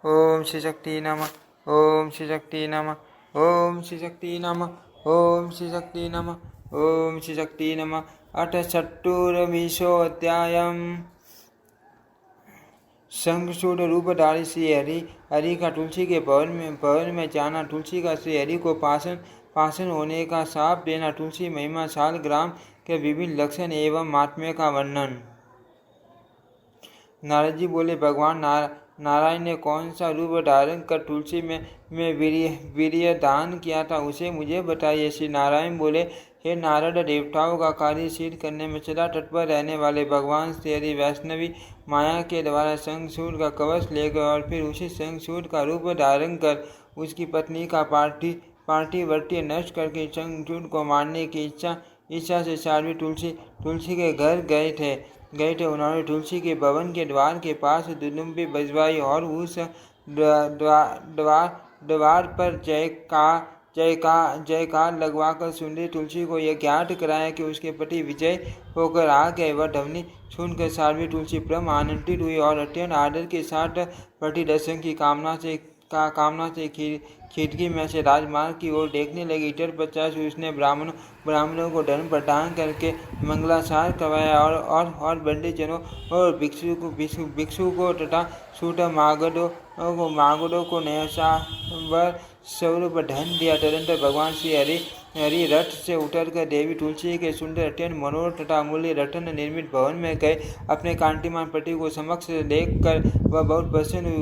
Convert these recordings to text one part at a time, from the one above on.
ओम श्री शक्ति नमः। ओम श्री शक्ति नमः। ओम श्री शक्ति नमः। ओम श्री शक्ति नमः। ओम श्री शक्ति नमः। अथ षट्टुर्विंशोऽध्यायः। शंखचूड़ रूपधारी श्री हरि का तुलसी के भवन में जाना, तुलसी का श्री हरि को पासन होने का शाप देना, तुलसी महिमा, शालग्राम के विभिन्न लक्षण एवं महात्म्य का वर्णन। नारद जी बोले, भगवान नारायण ने कौन सा रूप धारण कर तुलसी में वीर्य दान किया था, उसे मुझे बताइए। श्री नारायण बोले, हे नारद, देवताओं का कार्य सिद्ध करने में सदा तत्पर रहने वाले भगवान श्री हरि वैष्णवी माया के द्वारा शंखचूड़ का कवच लेकर और फिर उसी शंखचूड़ का रूप धारण कर उसकी पत्नी का पार्थिवर्ती नष्ट करके शंखचूड़ को मारने की इच्छा से साध्वी तुलसी के घर गए थे। उन्होंने तुलसी के भवन के द्वार के पास दुदुम्बी बजवाई और उस द्वार पर जयकार लगवाकर सुंदरी तुलसी को यह ज्ञात कराया कि उसके पति विजय होकर आ गए। वह ध्वनि सुनकर साध्वी तुलसी परम आनंदित हुई और अत्यंत आदर के साथ पति दर्शन की कामना से खिड़की में से राजमार्ग की ओर देखने लगी। तत्पश्चात उसने ब्राह्मणों को धर्म प्रदान करके मंगलाचार करवाया और पंडितजनों और भिक्षु को तथा सूत मागधों को नया स्वरूप धन दिया। तदंतर भगवान श्री हरि रथ से उतरकर देवी तुलसी के सुंदर अत्यंत मनोहर तथा अमूल्य रत्न निर्मित भवन में गए। अपने कांतिमान पति को समक्ष देखकर वह बहुत प्रसन्न हुई।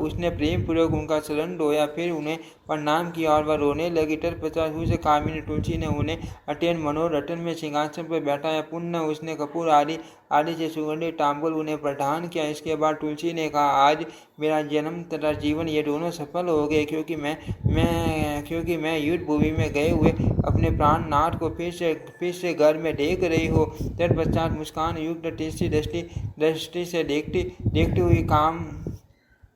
उसने प्रेम पूर्वक उनका शरण धोया, फिर उन्हें प्रणाम किया और वह रोने लगी। तत्पश्चात उस कामिनी तुलसी ने उन्हें अत्यंत मनोहर रत्न में सिंहासन पर बैठाया। पुनः उसने कपूर आदि से सुगंधित तांबूल उन्हें प्रदान किया। इसके बाद तुलसी ने कहा, आज मेरा जन्म तथा जीवन ये दोनों सफल हो गए, क्योंकि मैं युद्ध भूमि में गए हुए अपने प्राणनाथ को फिर से घर में देख रही हो। तत्पश्चात मुस्कान युक्त तीसरी दृष्टि से देखती हुई काम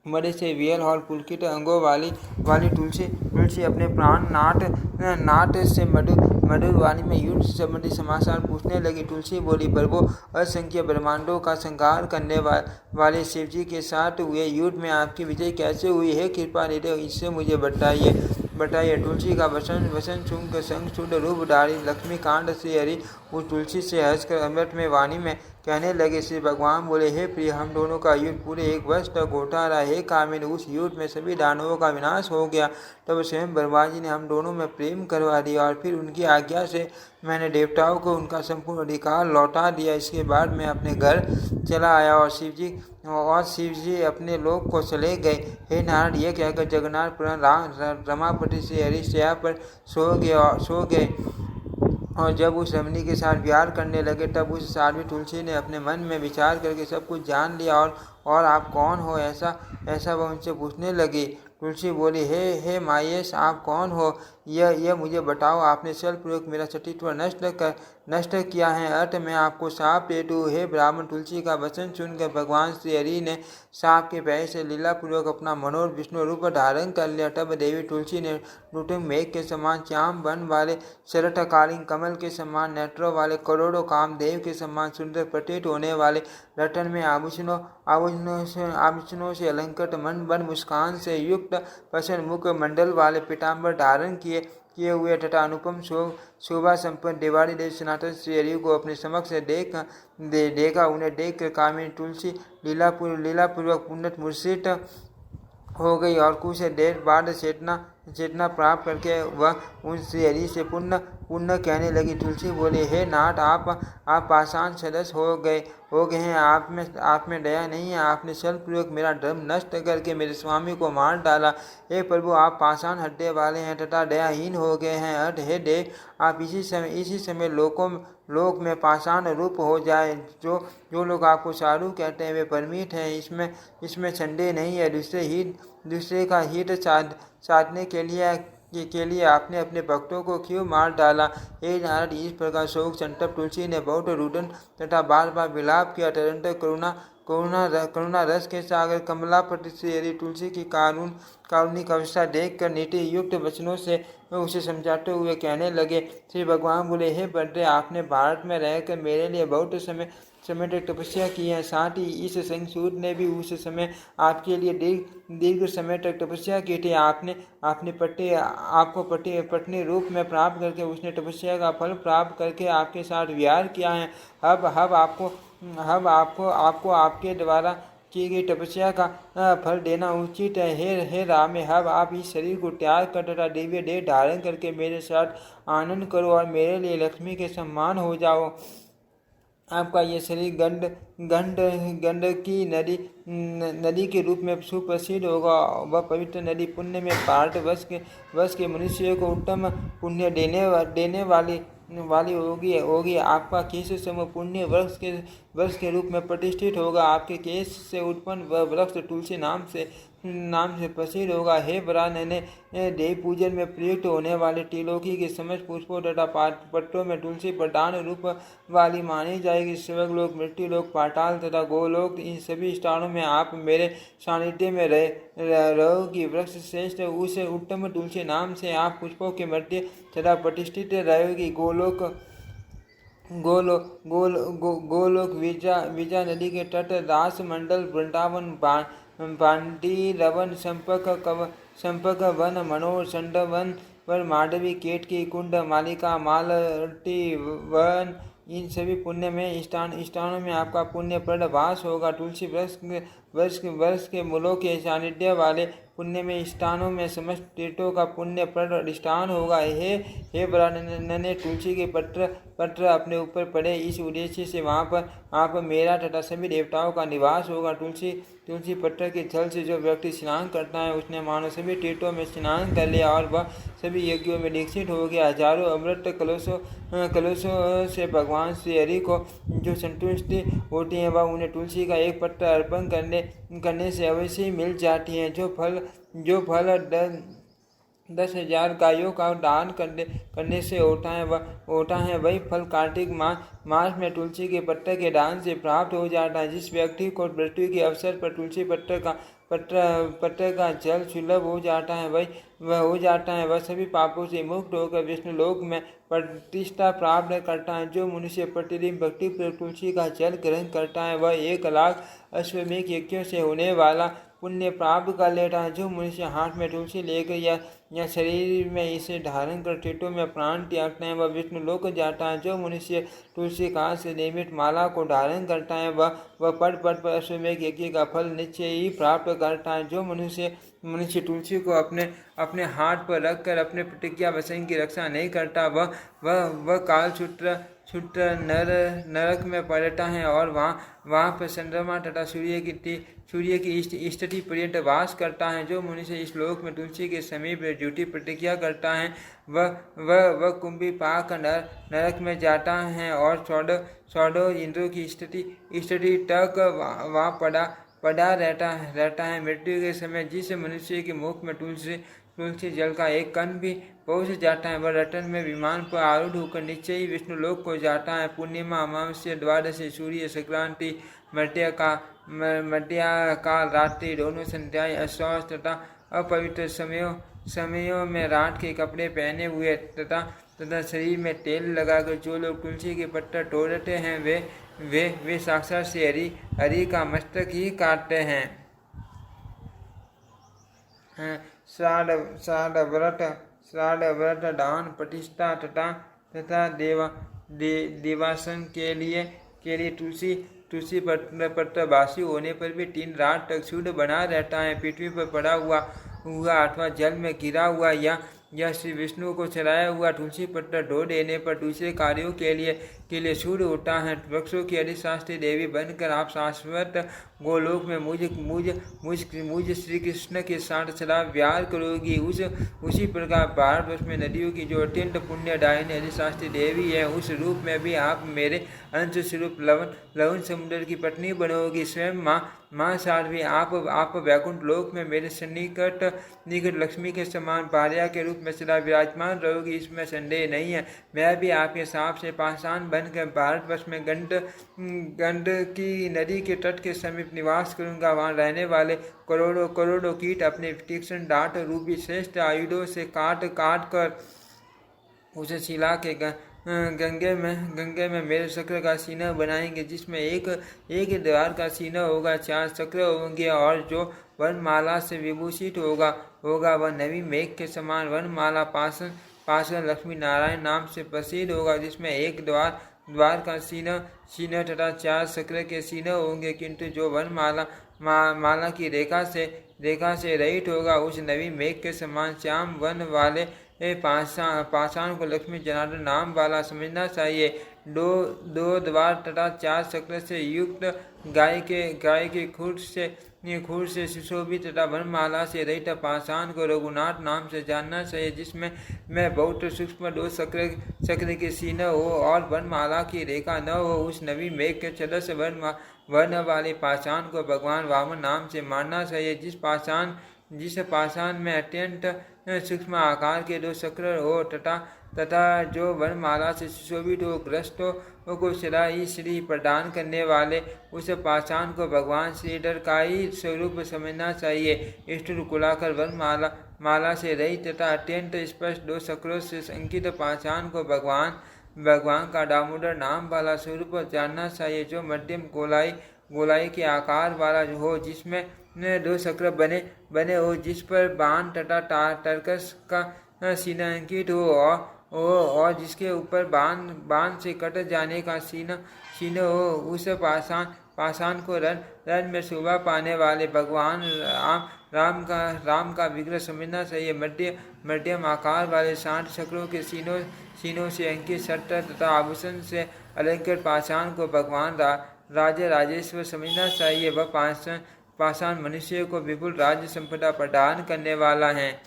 मदे से वियल और पुलकित अंगों वाली तुलसी अपने नाथ से मधुर वाणी में युद्ध संबंधी समाचार पूछने लगी। तुलसी बोली, प्रभु, असंख्य ब्रह्मांडों का संहार करने वाले शिव जी के साथ हुए युद्ध में आपकी विजय कैसे हुई है? कृपा निधि इससे मुझे बताइए। तुलसी का वचन सुनकर शंखचूड़ रूपधारी लक्ष्मीकांत श्री हरि उस तुलसी से हंसकर अमृत में वाणी में कहने लगे। श्री भगवान बोले, हे प्रिय, हम दोनों का युद्ध पूरे 1 वर्ष तक होता रहा। हे कामिनी, उस युद्ध में सभी दानवों का विनाश हो गया। तब स्वयं ब्रह्मा जी ने हम दोनों में प्रेम करवा दिया और फिर उनकी आज्ञा से मैंने देवताओं को उनका संपूर्ण अधिकार लौटा दिया। इसके बाद मैं अपने घर चला आया और शिव जी अपने लोक को चले गए। हे नारद, यह कहकर जगन्नाथ रमापति श्री हरि शैया पर सो गए और जब उस रमणी के साथ विहार करने लगे, तब उस साध्वी तुलसी ने अपने मन में विचार करके सब कुछ जान लिया और आप कौन हो, ऐसा वह उनसे पूछने लगी। तुलसी बोली, हे मायेश, आप कौन हो? यह मुझे बताओ। आपने छलपूर्वक मेरा सतीत्व नष्ट किया है, अतः मैं आपको शाप दे दूँ। हे ब्राह्मण, तुलसी का वचन सुनकर भगवान श्री हरि ने शाप के भय से लीलापूर्वक अपना मनोहर विष्णु रूप धारण कर लिया। तब देवी तुलसी ने लुटुंग मेघ के समान श्याम वन वाले, शरठकालीन कमल के समान नेत्रों वाले, करोड़ों कामदेव के समान सुंदर प्रतीत होने वाले, रतन में आभूषणों से अलंकृत, मन मुस्कान से युक्त, प्रसन्न मुख मंडल वाले पीताम्बर धारण किए हुए तथा अनुपम शोभा संपन्न देवारी देव सनातन श्री हरि को अपने समक्ष देखा। उन्हें देखकर कामिनी तुलसी लीलापूर्वक पुनः मूर्छित हो गई और कुछ देर बाद चेतना प्राप्त करके वह उन श्री हरि से पुनः कहने लगी। तुलसी बोली, हे नाथ, आप पाषाण सदस्य हो गए हैं। आप में दया नहीं है। आपने छलपूर्वक मेरा धर्म नष्ट करके मेरे स्वामी को मार डाला। हे प्रभु, आप पाषाण हृदय वाले हैं तथा दयाहीन हो गए हैं। अतः हे देव, आप इसी समय लोक में पाषाण रूप हो जाए। जो लोग आपको साधु कहते हैं वे परमित हैं, इसमें संदेह नहीं है। दूसरे का हित साधने के लिए आपने अपने भक्तों को क्यों मार डाला? हे नारद, इस प्रकार शोक संतप्त तुलसी ने बहुत रुदन तथा बार बार विलाप किया। तदंतर करुणा रस के सागर कमलापति श्री हरि तुलसी की कारुणिक अवस्था देखकर नीति युक्त वचनों से उसे समझाते हुए कहने लगे। श्री भगवान बोले, हे बद्रे, आपने भारत में रहकर मेरे लिए बहुत समय तक तपस्या की है। साथ ही इस संसूर ने भी उस समय आपके लिए दीर्घ समय तक तपस्या की थी। आपको पत्नी रूप में प्राप्त करके उसने तपस्या का फल प्राप्त करके आपके साथ विहार किया है। अब आपको आपके द्वारा की गई तपस्या का फल देना उचित है। हे राम, अब आप इस शरीर को त्याग कर तथा दिव्य देह धारण करके मेरे साथ आनंद करो और मेरे लिए लक्ष्मी के समान हो जाओ। आपका ये शरीर गंड की नदी के रूप में सुप्रसिद्ध होगा। वह पवित्र नदी पुण्य में भारतवर्ष के मनुष्य को उत्तम पुण्य देने वाली होगी। आपका केश समूह पुण्य वृक्ष के रूप में प्रतिष्ठित होगा। आपके केश से उत्पन्न वह वृक्ष तुलसी नाम से प्रसिद्ध होगा। हे वरानने, देव पूजन में प्रयुक्त होने वाले त्रिलोकी के समस्त पुष्पों तथा पत्रों में तुलसी प्रधान रूप वाली मानी जाएगी। स्वर्गलोक, मृत्युलोक, पाताल तथा गोलोक, इन सभी स्थानों में आप मेरे सानिध्य में रहोगी। वृक्ष श्रेष्ठ उस उत्तम तुलसी नाम से आप पुष्पों के मध्य तथा प्रतिष्ठित रहेगी। गोलोक विजा नदी के तट, रास मंडल, वृंदावन, बांडी रवन, संपर्क वन, मनोर, संडवन वन, माधवी, केतकी कुंड, मालिका, मालती वन, इन सभी पुण्यमय स्थानों में आपका पुण्यप्रद वास होगा। तुलसी वृक्ष के मूलों के सानिध्य वाले पुण्यमय स्थानों में समस्त तीर्थों का पुण्यप्रद अधिष्ठान होगा। हे वरानने, तुलसी के पत्र अपने ऊपर पड़े, इस उद्देश्य से वहाँ पर आप मेरा तथा सभी देवताओं का निवास होगा। तुलसी पत्र के जल से जो व्यक्ति स्नान करता है उसने मानो सभी तीर्थों में स्नान कर लिया और वह सभी यज्ञों में दीक्षित हो गया। हजारों अमृत कलशों से भगवान श्री हरि को जो संतुष्टि होती है वह उन्हें तुलसी का एक पत्र अर्पण करने से अवश्य ही मिल जाती है। जो फल 10,000 गायों का दान करने से होता है वही फल कार्तिक मास में तुलसी के पत्ते के दान से प्राप्त हो जाता है। जिस व्यक्ति को मृत्यु के अवसर पर तुलसी पत्ते का जल सुलभ हो जाता है वह सभी पापों से मुक्त होकर विष्णु लोक में प्रतिष्ठा प्राप्त करता है। जो मनुष्य प्रतिदिन भक्ति पर तुलसी का जल ग्रहण करता है वह 1,00,000 अश्वमेध यज्ञों से होने वाला पुण्य प्राप्त कर लेता है। जो मनुष्य हाथ में तुलसी लेकर या शरीर में इसे धारण कर तीर्थों में प्राण त्यागता है वह विष्णु लोक जाता है। जो मनुष्य तुलसी कांड से निर्मित माला को धारण करता है वह पट पर अश्वमेध यज्ञ का फल निश्चय ही प्राप्त करता है। जो मनुष्य तुलसी को अपने हाथ पर रखकर अपने प्रतिज्ञा वचन की रक्षा नहीं करता वह कालसूत्र नरक में पड़ता है और वहाँ पर चंद्रमा तथा सूर्य की स्थिति पर्यंत वास करता है। जो मनुष्य इस लोक में तुलसी के समीप झूठी प्रतिज्ञा करता है वह कुंभी पाक नरक में जाता है और 14 इंद्रों की स्थिति तक वहाँ पड़ा रहता है। मृत्यु के समय जिस मनुष्य के मुख में तुलसी जल का एक कण भी पहुँच जाता है वह रतन में विमान पर आरूढ़ होकर निश्चय ही विष्णु लोक को जाता है। पूर्णिमा, अमावस्या, द्वादशी, सूर्य संक्रांति, मध्य काल, रात्रि, दोनों संध्याएं, अस्वस्थ तथा अपवित्र समयों में रात के कपड़े पहने हुए तथा शरीर में तेल लगाकर जो लोग तुलसी के पत्ते तोड़ते हैं वे साक्षात से हरि का मस्तक ही काटते हैं। श्राद्ध व्रत, दान, प्रतिष्ठा तथा देवासन के लिए तुलसी पत्र बासी होने पर भी 3 रात तक शुद्ध बना रहता है। पृथ्वी पर पड़ा हुआ अथवा जल में गिरा हुआ या श्री विष्णु को चढ़ाया हुआ तुलसी पत्र धो देने पर दूसरे कार्यों के लिए शुद्ध होता है। वृक्षों की अधिशास्त्री देवी बनकर आप शाश्वत गोलोक में मुझ श्री कृष्ण के साथ सदा विहार करोगी। उसी प्रकार भारतवर्ष में नदियों की जो अत्यंत पुण्यदायिनी अधिशास्त्री देवी है उस रूप में भी आप मेरे अंश स्वरूप लवण समुद्र की पत्नी बनोगी। स्वयं माँ साध्वी आप वैकुंठ लोक में मेरे सन्निकट लक्ष्मी के समान भार्या के रूप में सदा विराजमान रहोगी, इसमें संदेह नहीं है। मैं भी आपके सांप से पाषाण बनकर भारतवर्ष में गंड की नदी के तट के समीप निवास करूंगा। वहाँ रहने वाले करोड़ों कीट अपने तीक्ष्ण दांत रूपी श्रेष्ठ आयुधों से काट कर उसे शिला के गंगे में मेरे शक्र का चिन्ह बनाएंगे, जिसमें एक द्वार का चिन्ह होगा, 4 चक्र होंगे, और जो वनमाला से विभूषित होगा वह नवी मेघ के समान वनमाला पार्षद लक्ष्मी नारायण नाम से प्रसिद्ध होगा, जिसमें एक द्वार का चिन्ह तथा 4 चक्र के चिन्ह होंगे, किंतु जो माला की रेखा से रहित होगा, उस नवी मेघ के समान श्याम वन वाले पाषाण को लक्ष्मी जनार्दन नाम वाला समझना चाहिए। दो द्वार तथा 4 चक्र से युक्त गाय के खुर से सुशोभित तथा वनमाला से रहित पाषाण को रघुनाथ नाम से जानना चाहिए, जिसमें बहुत सूक्ष्म 2 चक्र के चिन्ह हो और वनमाला की रेखा न हो। उस नवी मेघ के सदस्य वर्ण वाले पाषाण को भगवान वामन नाम से मानना चाहिए। जिस पाषाण में अत्यंत सूक्ष्म आकार के 2 चक्र हो तथा जो वनमाला से सुशोभित हो, ग्रस्तों को श्री प्रदान करने वाले उस पाषाण को भगवान श्रीधर का ही स्वरूप समझना चाहिए। स्थूल कुलाकर वनमाला से रहित तथा अत्यंत स्पष्ट 2 चक्रों से अंकित पाषाण को भगवान का दामोदर नाम वाला स्वरूप जानना चाहिए, जो मध्यम गोलाई के आकार वाला हो, जिसमें 2 चक्र बने हो, जिस पर बाण तथा टर्कस का चिन्ह अंकित हो और जिसके ऊपर बाण से कट जाने का चिन्ह हो। उस पाषाण को रण में शोभा पाने वाले भगवान राम का विग्रह समझना चाहिए। मध्यम आकार वाले 60 चक्रों के चिन्हों से अंकित सट्टा तथा आभूषण से अलंकृत पाषाण को भगवान राजा राजेश्वर समझना चाहिए। वह पाषाण मनुष्य को विपुल राज्य संपदा प्रदान करने वाला है।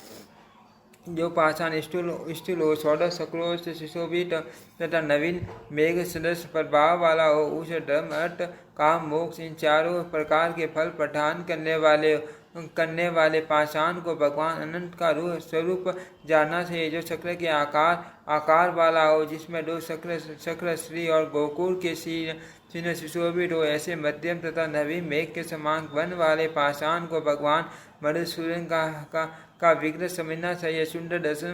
जो पाषाण स्थूल हो, 14 चक्रों से सुशोभित तथा नवीन मेघ सदस्य प्रभाव वाला हो, उस धर्म अर्थ काम मोक्ष इन चारों प्रकार के फल प्रदान करने वाले पाषाण को भगवान अनंत का स्वरूप जानना चाहिए। जो चक्र के आकार वाला हो, जिसमें 2 चक्र श्री और गोकुल के चिन्ह सुशोभित हो, ऐसे मध्यम तथा नवीन मेघ के समान वन वाले पाषाण को भगवान मधुसूदन का विग्रह समझना चाहिए। सुंदर दर्शन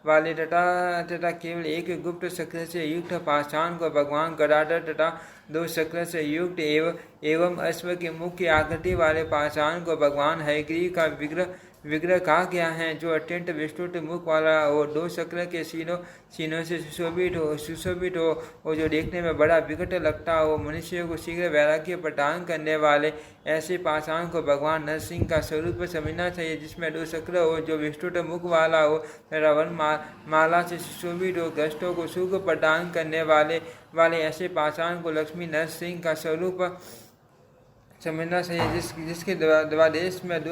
वाले तथा केवल एक गुप्त चक्र से युक्त पाषाण को भगवान गदाधर तथा 2 चक्र से युक्त एवं अश्व के मुख्य आकृति वाले पाषाण को भगवान हयग्रीव का विग्रह कहा गया है, जो अत्यंत विस्तृत मुख वाला हो, 2 चक्र के चिन्हों से सुशोभित हो और जो देखने में बड़ा विकट लगता हो, मनुष्य को शीघ्र वैराग्य प्रदान करने वाले ऐसे पाषाण को भगवान नरसिंह का स्वरूप समझना चाहिए, जिसमें 2 चक्र हो, जो विस्तृत मुख वाला हो, रावण माला से सुशोभित हो, ग्रस्तों को सुख प्रदान करने वाले ऐसे पाषाण को लक्ष्मी नरसिंह का स्वरूप समझना चाहिए, जिसके द्वादेश में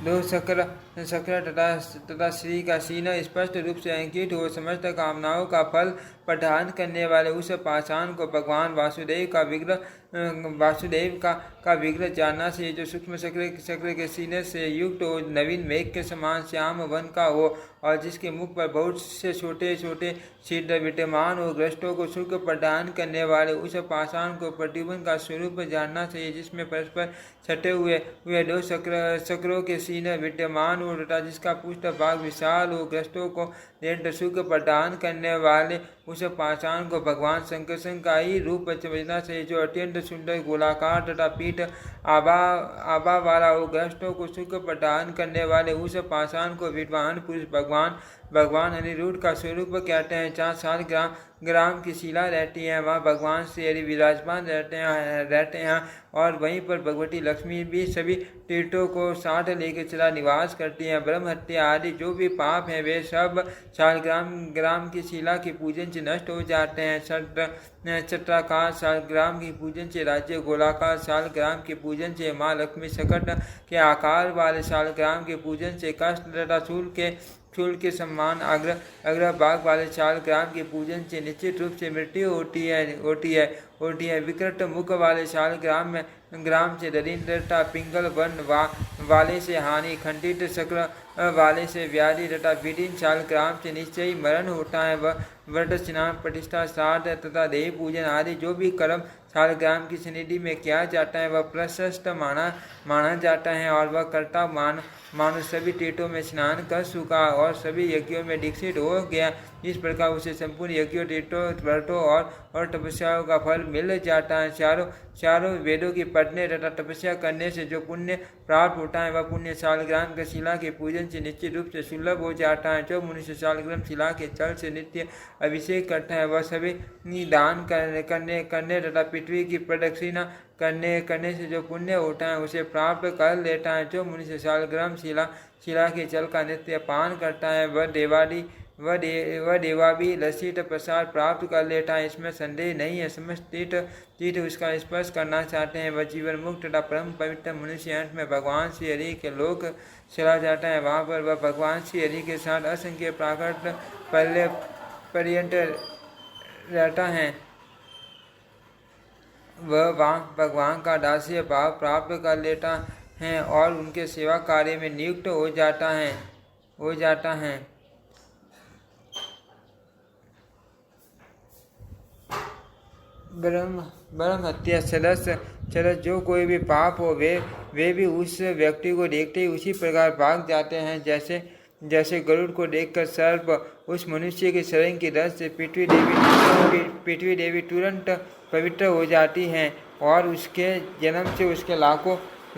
2 चक्र तथा श्री का चिन्ह स्पष्ट रूप से अंकित हो, समस्त कामनाओं का फल प्रदान करने वाले उस पाषाण को भगवान वासुदेव का विग्रह जानना चाहिए, जो सूक्ष्म चक्र के चिन्ह से युक्त हो, नवीन मेघ के समान श्याम वन का हो और जिसके मुख पर बहुत से छोटे छिद्र विद्यमान हो, ग्रस्तों को सुख प्रदान करने वाले उस पाषाण को प्रतिबंध का स्वरूप जानना चाहिए, जिसमें परस्पर छटे हुए 2 चक्रों के चिन्ह विद्यमान हो तथा जिसका पुष्ट भाग विशाल हो, ग्रस्तों को निरंतर सुख प्रदान करने वाले उस पाषाण को भगवान शंकर का ही रूप समझना चाहिए, जो अत्यंत सुंदर गोलाकार तथा पीठ आभा वाला हो, ग्रस्तों को सुख प्रदान करने वाले उस पाषाण को विद्वान पुरुष भगवान अनिरुद्ध का स्वरूप कहते हैं। 4 साल ग्राम की शिला रहती है, वहाँ भगवान श्री हरि विराजमान रहते हैं और वहीं पर भगवती लक्ष्मी भी सभी तीर्थों को साथ लेकर चला निवास करती हैं। ब्रह्म हत्या आदि जो भी पाप हैं वे सब शालग्राम की शिला के पूजन से नष्ट हो जाते हैं। चक्राकार शालग्राम के पूजन से राज्य, गोलाकार शालग्राम के पूजन से माँ लक्ष्मी, सकट के आकार वाले शालग्राम के पूजन से कष्ट तथा चूल के सम्मान, अग्र भाग वाले शालग्राम के पूजन से निश्चित रूप से मृत्यु होती है। विकृत मुख वाले शालग्राम से दरिद्रता, पिंगल वर्ण वाले से हानि, खंडित चक्र वाले से व्याधि तथा विदीन शालग्राम से निश्चय ही मरण होता है। व्रत, स्नान, प्रतिष्ठा, श्राद्ध तथा देव पूजन आदि जो भी कर्म शालग्राम की सन्निधि में किया जाता है वह प्रशस्त माना जाता है और वह कर्ता मानो सभी तीर्थों में स्नान कर चुका और सभी यज्ञों में दीक्षित हो गया। इस प्रकार उसे संपूर्ण यज्ञों, तीर्थों, व्रतों और तपस्याओं का फल मिल जाता है। चारों वेदों की पढ़ने तथा तपस्या करने से जो पुण्य प्राप्त होता है वह पुण्य शालग्राम की शिला के पूजन से निश्चित रूप से सुलभ हो जाता है। जो मनुष्य शालग्राम शिला के जल से नित्य अभिषेक करता है वह सभी दान करने तथा पृथ्वी की प्रदक्षिणा करने से जो पुण्य होता है उसे प्राप्त कर लेता है। जो मनुष्य शालग्राम शिला के जल का नित्य पान करता है वह देवादी लसित प्रसाद प्राप्त कर लेता है, इसमें संदेह नहीं है। समस्त तीर्थ उसका स्पर्श करना चाहते हैं। वह जीवन मुक्त तथा परम पवित्र मनुष्य अंत में भगवान श्री हरि के लोक चला जाता है। वहाँ पर वह भगवान श्री हरि के साथ असंख्य प्राकृत पर्यंत रहता है। वह वहाँ भगवान का दास्य भाव प्राप्त कर लेता है और उनके सेवा कार्य में नियुक्त हो जाता है। ब्रह्म हत्या सदस्य जो कोई भी पाप हो वे भी उस व्यक्ति को देखते ही उसी प्रकार भाग जाते हैं जैसे गरुड़ को देखकर सर्प उस मनुष्य के शरीर की रस से पृथ्वी देवी तुरंत पवित्र हो जाती हैं और उसके जन्म से उसके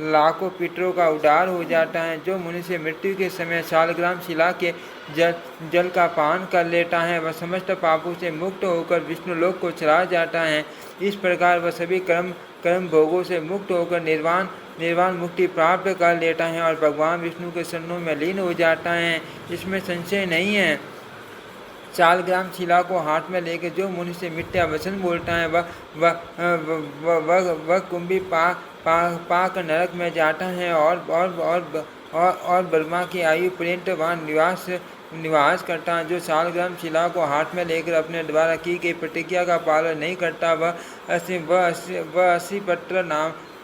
लाखों पितरों का उद्धार हो जाता है। जो मनुष्य मृत्यु के समय शालग्राम शिला के जल का पान कर लेता है वह समस्त पापों से मुक्त होकर विष्णु लोक को चला जाता है। इस प्रकार वह सभी कर्म भोगों से मुक्त होकर निर्वाण मुक्ति प्राप्त कर लेता है और भगवान विष्णु के चरणों में लीन हो जाता है। इसमें संशय नहीं है। शालग्राम शिला को हाथ में लेकर जो मनुष्य मिथ्या वचन बोलता है वह कुंभी पाक नरक में जाता है और ब्रह्मा की आयु पर्यंत वहाँ निवास करता है। जो शालग्राम शिला को हाथ में लेकर अपने द्वारा की गई प्रतिज्ञा का पालन नहीं करता वह 80 पत्र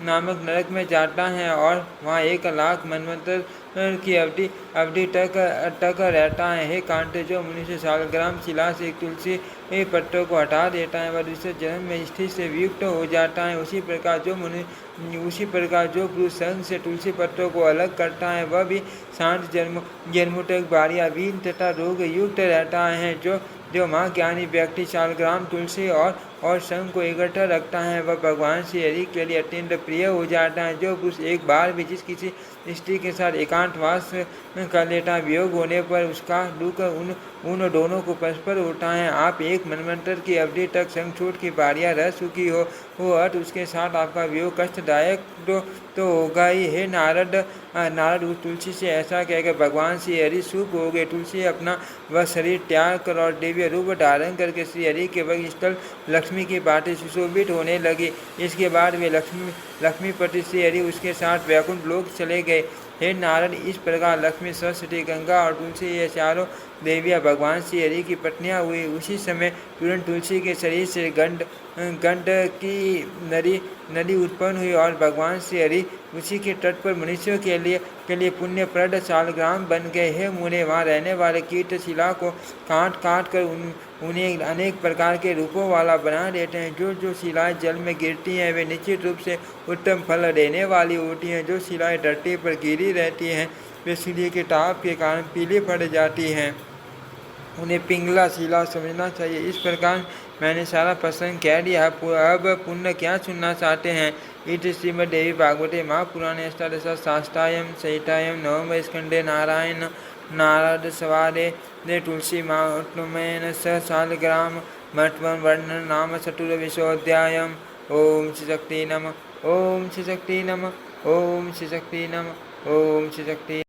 नामक नरक में जाता है और वहाँ 1,00,000 मनवंतर की अवधि तक रहता है। हे कांट, जो मनुष्य शालग्राम शिला से तुलसी पत्रों को हटा देता है वह दूसरे जन्म में स्थिति से वियुक्त हो जाता है। उसी प्रकार जो पुरुष संग से तुलसी पत्रों को अलग करता है वह भी शांत जन्मों तक भार्याविहीन तथा रोग युक्त रहता है। जो महाज्ञानी व्यक्ति शालग्राम तुलसी और संग को इकट्ठा रखता है वह भगवान श्री हरि के लिए अत्यंत प्रिय हो जाता है। जो पुरुष एक बार भी किसी स्त्री के साथ एकांतवास कर लेता है वियोग होने पर उसका दुख उन दोनों को परस्पर होता है। आप एक मनवंतर की अवधि तक संग छूट की भार्या रह चुकी हो अर्थ उसके साथ आपका वियोग कष्टदायक तो होगा ही। हे नारद उस तुलसी से ऐसा कहकर भगवान श्री हरि सुख हो गए। तुलसी अपना वह शरीर त्याग कर और दिव्य रूप धारण करके श्री हरि के वह स्थल लक्ष्मी की बातें सुशोभित होने लगी। इसके बाद वे लक्ष्मीपति श्री हरि उसके साथ वैकुंठ लोक चले गए। हे नारद, इस प्रकार लक्ष्मी, सरस्वती, गंगा और तुलसी ये चारों देवियाँ भगवान श्री हरि की पत्नियाँ हुई। उसी समय तुरंत तुलसी के शरीर से गंड की नदी उत्पन्न हुई और भगवान श्री हरि उसी के तट पर मनुष्यों के लिए पुण्यप्रद शालग्राम बन गए। हे मुने, वहाँ रहने वाले कीट शिला को काट कर उन्हें अनेक प्रकार के रूपों वाला बना देते हैं। जो शिलाएं जल में गिरती हैं वे निश्चित रूप से उत्तम फल देने वाली होती हैं। जो शिलाएं धरती पर गिरी रहती हैं वे सूर्य के ताप के कारण पीली पड़ जाती हैं। उन्हें पिंगला शिला समझना चाहिए। इस प्रकार मैंने सारा प्रसंग कह दिया। अब पुण्य क्या सुनना चाहते हैं? इति श्रीमद् देवी भागवते महापुराणे अष्टादश शास्त्रायां संहितायां नवम स्कंदे नारद संवादे तुलसी महात्म्येन स शालग्राम महत्वं वर्णनं नाम चतुर्विंशोऽध्यायः। ओम श्री शक्ति नमः। ओम श्री शक्ति नमः। ओम श्री शक्ति नमः। ओम श्री शक्ति।